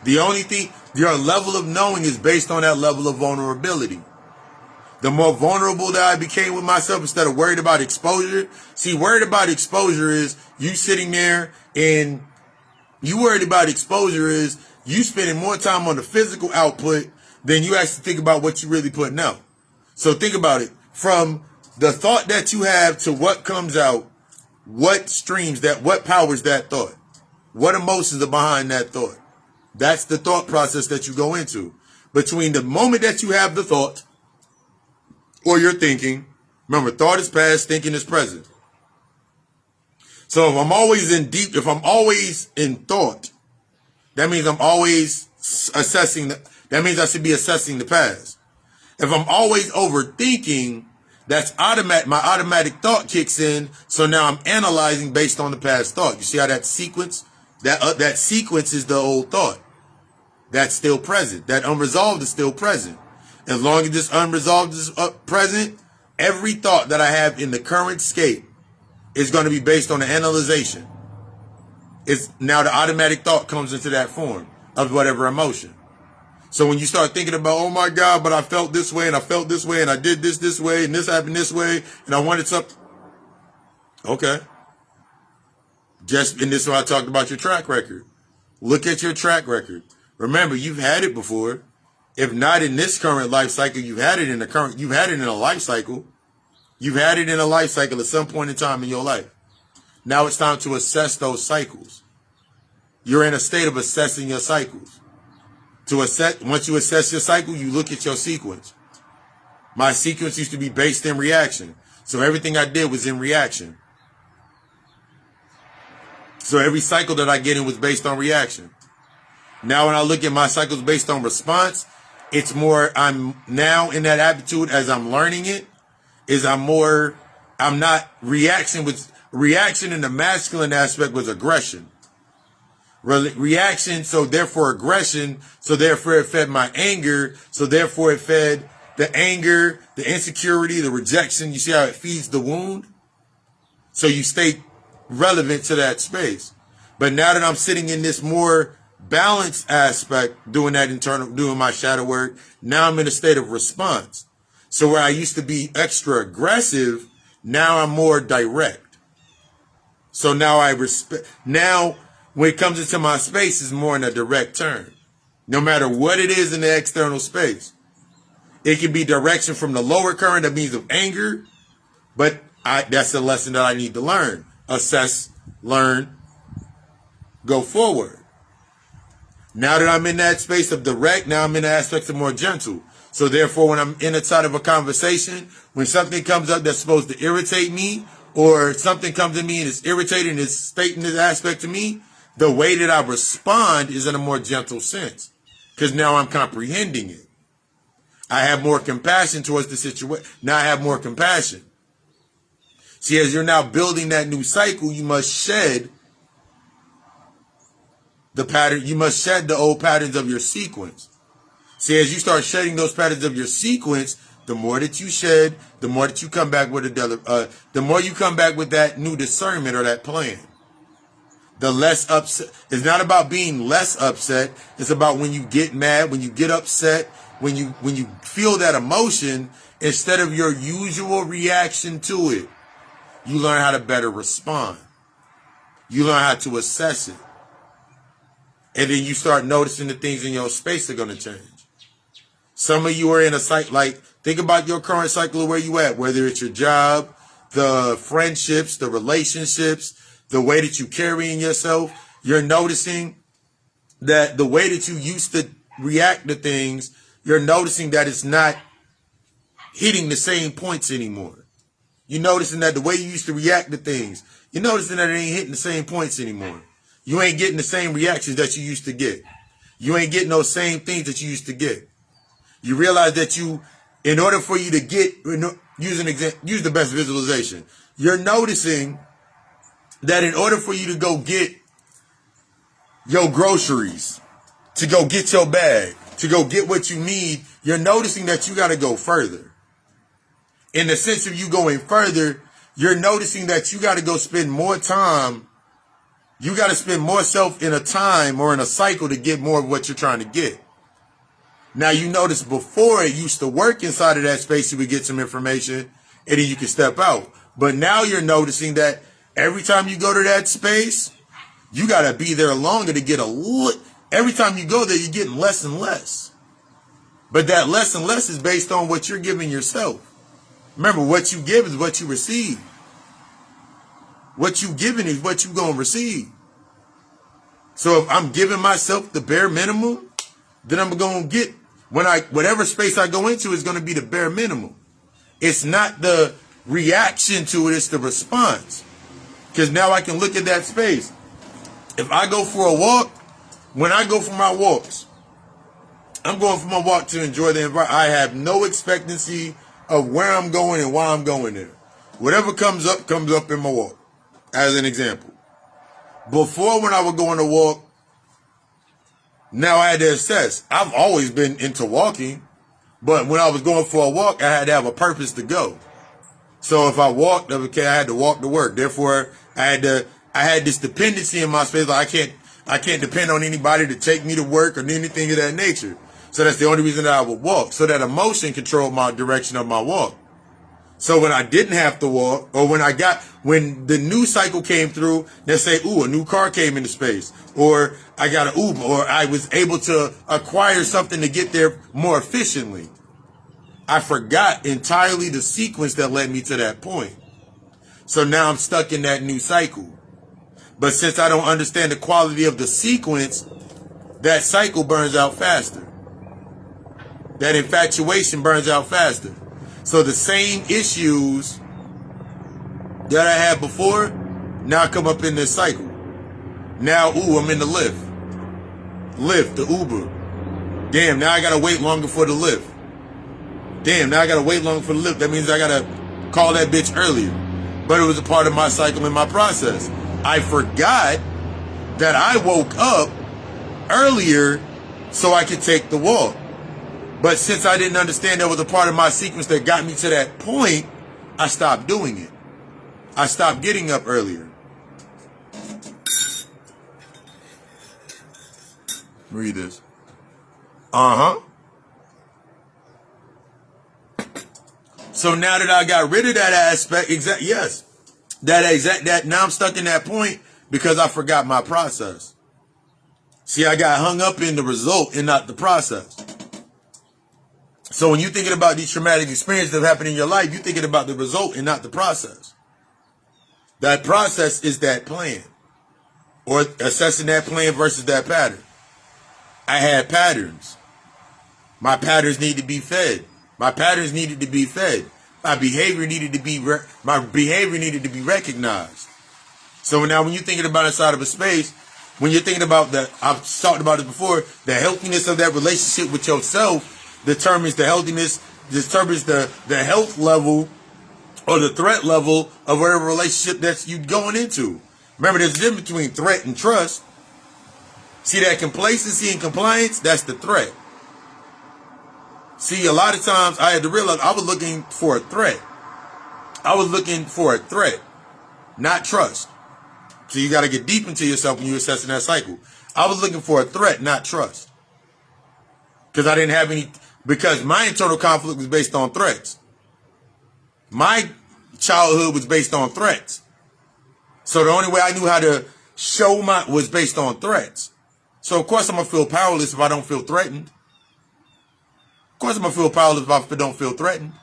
The only thing, your level of knowing is based on that level of vulnerability. The more vulnerable that I became with myself instead of worried about exposure. See, worried about exposure is you sitting there and you worried about exposure is you spending more time on the physical output than you actually think about what you really putting out. So think about it. From the thought that you have to what comes out, what powers that thought? What emotions are behind that thought? That's the thought process that you go into. Between the moment that you have the thought or you're thinking, remember, thought is past, thinking is present. So if I'm always in thought, that means I'm always that means I should be assessing the past. If I'm always overthinking, that's automatic. My automatic thought kicks in. So now I'm analyzing based on the past thought. You see how that sequence, that sequence is the old thought. That's still present. That unresolved is still present. As long as this unresolved is present, every thought that I have in the current state is going to be based on the analyzation. It's now the automatic thought comes into that form of whatever emotion. So when you start thinking about, oh my God, but I felt this way and I felt this way and I did this way and this happened this way and I wanted something. Okay. And this is why I talked about your track record. Look at your track record. Remember, you've had it before. If not in this current life cycle, you've had it in a life cycle. You've had it in a life cycle at some point in time in your life. Now it's time to assess those cycles. You're in a state of assessing your cycles. Once you assess your cycle, you look at your sequence. My sequence used to be based in reaction. So everything I did was in reaction. So every cycle that I get in was based on reaction. Now when I look at my cycles based on response, it's more, I'm now in that attitude as I'm learning it. is I'm not reaction in the masculine aspect was aggression. Reaction, so therefore aggression, so therefore it fed my anger, so therefore it fed the anger, the insecurity, the rejection. You see how it feeds the wound? So you stay relevant to that space. But now that I'm sitting in this more balanced aspect, doing my shadow work, now I'm in a state of response. So where I used to be extra aggressive, now I'm more direct. So now now when it comes into my space, it's more in a direct turn. No matter what it is in the external space. It can be direction from the lower current, that means of anger, but that's a lesson that I need to learn. Assess, learn, go forward. Now that I'm in that space of direct, now I'm in the aspects of more gentle. So therefore, when I'm inside of a conversation, when something comes up that's supposed to irritate me, or something comes to me and it's irritating and it's stating this aspect to me, the way that I respond is in a more gentle sense. Because now I'm comprehending it. I have more compassion towards the situation. Now I have more compassion. See, as you're now building that new cycle, you must shed the pattern. You must shed the old patterns of your sequence. See, as you start shedding those patterns of your sequence, the more that you shed, the more that you come back with the more you come back with that new discernment or that plan. The less upset. It's not about being less upset. It's about when you get mad, when you get upset, when you feel that emotion, instead of your usual reaction to it, you learn how to better respond. You learn how to assess it. And then you start noticing the things in your space are going to change. Some of you are in a cycle, like, think about your current cycle of where you at, whether it's your job, the friendships, the relationships, the way that you carrying yourself. You're noticing that the way that you used to react to things, you're noticing that it's not hitting the same points anymore. You're noticing that the way you used to react to things, you're noticing that it ain't hitting the same points anymore. You ain't getting the same reactions that you used to get. You ain't getting those same things that you used to get. You realize that in order for you to get, use the best visualization. You're noticing that in order for you to go get your groceries, to go get your bag, to go get what you need, you're noticing that you got to go further. In the sense of you going further, you're noticing that you got to go spend more time. You got to spend more self in a time or in a cycle to get more of what you're trying to get. Now, you notice before it used to work inside of that space, you would get some information and then you can step out. But now you're noticing that every time you go to that space, you got to be there longer to get every time you go there, you're getting less and less. But that less and less is based on what you're giving yourself. Remember, what you give is what you receive. What you giving is what you going to receive. So if I'm giving myself the bare minimum, then I'm going to get, whatever space I go into is going to be the bare minimum. It's not the reaction to it, it's the response. Because now I can look at that space. If I go for a walk, when I go for my walks, I'm going for my walk to enjoy the environment. I have no expectancy of where I'm going and why I'm going there. Whatever comes up in my walk, as an example. Before, when I would go on a walk, now I had to assess. I've always been into walking, but when I was going for a walk, I had to have a purpose to go. So if I walked, okay, I had to walk to work. Therefore, I had this dependency in my space. Like I can't depend on anybody to take me to work or anything of that nature. So that's the only reason that I would walk. So that emotion controlled my direction of my walk. So when I didn't have to walk, or when the new cycle came through, let's say, a new car came into space, or I got an Uber, or I was able to acquire something to get there more efficiently. I forgot entirely the sequence that led me to that point. So now I'm stuck in that new cycle. But since I don't understand the quality of the sequence, that cycle burns out faster. That infatuation burns out faster. So the same issues that I had before now come up in this cycle. Now, I'm in the Lyft, the Uber. Damn, now I gotta wait longer for the Lyft. Damn, now I gotta wait longer for the Lyft. That means I gotta call that bitch earlier. But it was a part of my cycle and my process. I forgot that I woke up earlier so I could take the walk. But since I didn't understand that was a part of my sequence that got me to that point, I stopped doing it. I stopped getting up earlier. Read this. So now that I got rid of that aspect, that now I'm stuck in that point because I forgot my process. See, I got hung up in the result and not the process. So when you're thinking about these traumatic experiences that happen in your life, you're thinking about the result and not the process. That process is that plan, or assessing that plan versus that pattern. I had patterns. My patterns need to be fed. My patterns needed to be fed. My behavior needed to be recognized. So now when you're thinking about inside of a space, when you're thinking about I've talked about it before, the healthiness of that relationship with yourself determines the healthiness, determines the health level or the threat level of whatever relationship that you're going into. Remember, there's a difference between threat and trust. See, that complacency and compliance, that's the threat. See, a lot of times I had to realize I was looking for a threat. I was looking for a threat, not trust. So you got to get deep into yourself when you're assessing that cycle. I was looking for a threat, not trust. Because I didn't have any, because my internal conflict was based on threats. My childhood was based on threats. So the only way I knew how to show was based on threats. So of course I'm going to feel powerless if I don't feel threatened. Of course I'm going to feel powerless if I don't feel threatened.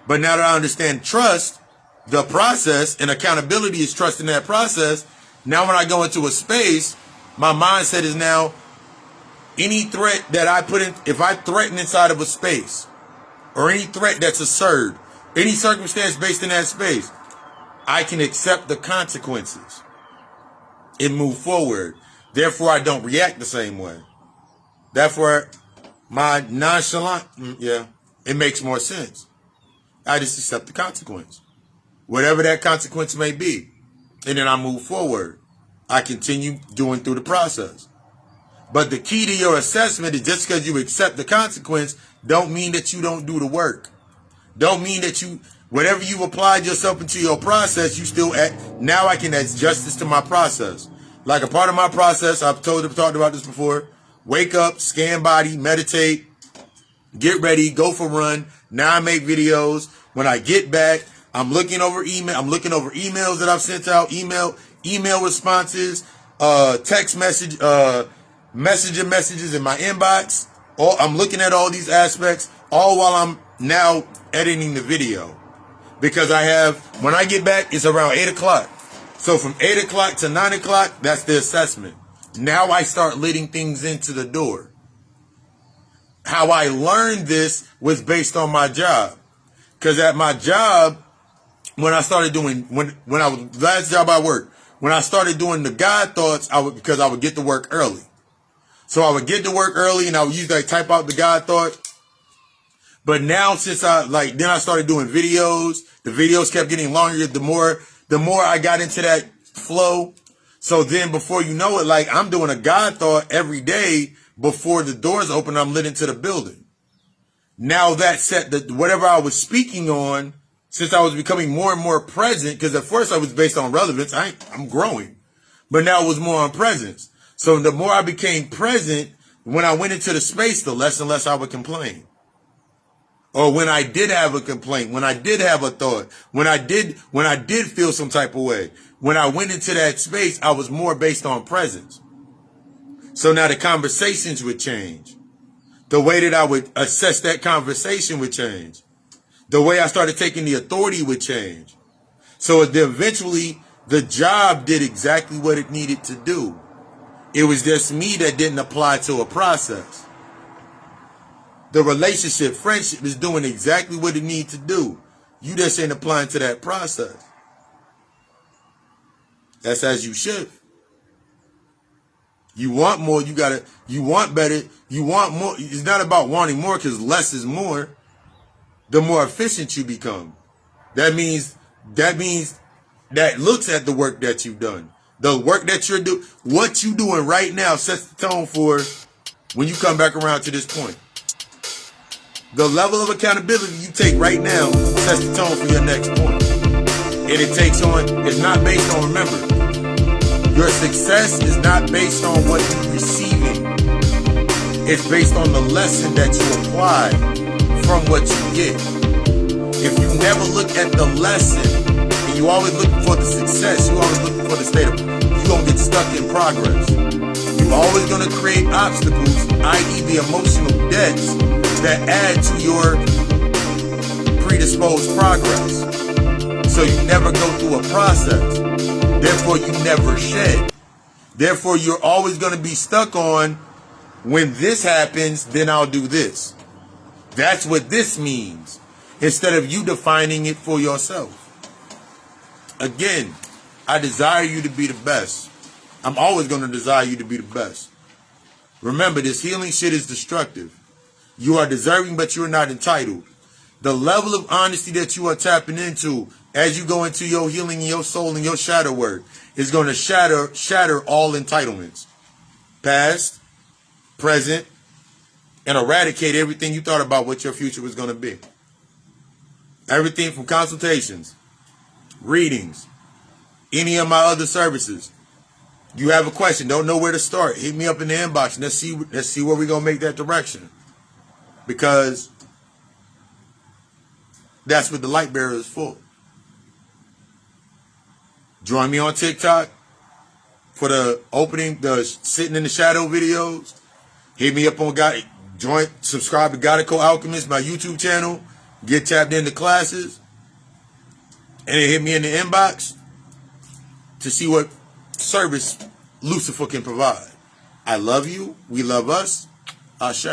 But now that I understand trust, the process, and accountability is trusting that process, now when I go into a space, my mindset is now, any threat that I put in, if I threaten inside of a space, or any threat that's asserted, any circumstance based in that space, I can accept the consequences and move forward. Therefore, I don't react the same way. Therefore, my nonchalant, it makes more sense. I just accept the consequence, whatever that consequence may be, and then I move forward. I continue doing through the process. But the key to your assessment is just because you accept the consequence, don't mean that you don't do the work. Don't mean that whatever you've applied yourself into your process, you still now I can add justice to my process. Like a part of my process, I've talked about this before. Wake up, scan body, meditate, get ready, go for a run. Now I make videos. When I get back, I'm looking over emails that I've sent out, email responses, text messages in my inbox. I'm looking at all these aspects, all while I'm now editing the video. Because when I get back, it's around 8 o'clock. So from 8 o'clock to 9 o'clock, that's the assessment. Now I start letting things into the door. How I learned this was based on my job. Because at my job, when I started doing, when I was, last job I worked, when I started doing the God thoughts, because I would get to work early. So I would get to work early and I would usually type out the God thought. But now since then I started doing videos. The videos kept getting longer the more I got into that flow. So then before you know it, I'm doing a God thought every day before the doors open, I'm lit into the building. Now that set that whatever I was speaking on, since I was becoming more and more present, because at first I was based on relevance, I'm growing. But now it was more on presence. So the more I became present, when I went into the space, the less and less I would complain. Or when I did have a complaint, when I did have a thought, when I did feel some type of way, when I went into that space, I was more based on presence. So now the conversations would change. The way that I would assess that conversation would change. The way I started taking the authority would change. So eventually the job did exactly what it needed to do. It was just me that didn't apply to a process. The relationship, friendship is doing exactly what it needs to do. You just ain't applying to that process. That's as you should. You want more, you want better, you want more. It's not about wanting more because less is more. The more efficient you become. That means that looks at the work that you've done. The work that you're doing, what you're doing right now sets the tone for when you come back around to this point. The level of accountability you take right now sets the tone for your next point. And it's not based on, remember, your success is not based on what you're receiving. It's based on the lesson that you apply from what you get. If you never look at the lesson and you always looking for the success, you always looking for the state of, you're going to get stuck in progress. You're always going to create obstacles, i.e. the emotional debts that add to your predisposed progress. So you never go through a process. Therefore, you never shed. Therefore, you're always going to be stuck on, when this happens, then I'll do this. That's what this means. Instead of you defining it for yourself. Again, I desire you to be the best. I'm always going to desire you to be the best. Remember, this healing shit is destructive. You are deserving, but you're not entitled. The level of honesty that you are tapping into as you go into your healing and your soul and your shadow work is going to shatter all entitlements. Past, present, and eradicate everything you thought about what your future was going to be. Everything from consultations, readings, any of my other services. You have a question, don't know where to start, hit me up in the inbox and let's see where we're going to make that direction. Because that's what the light bearer is for. Join me on TikTok for the sitting in the shadow videos. Hit me up on subscribe to God Alchemist, my YouTube channel. Get tapped into classes. And then hit me in the inbox to see what service Lucifer can provide. I love you. We love us. Ashe.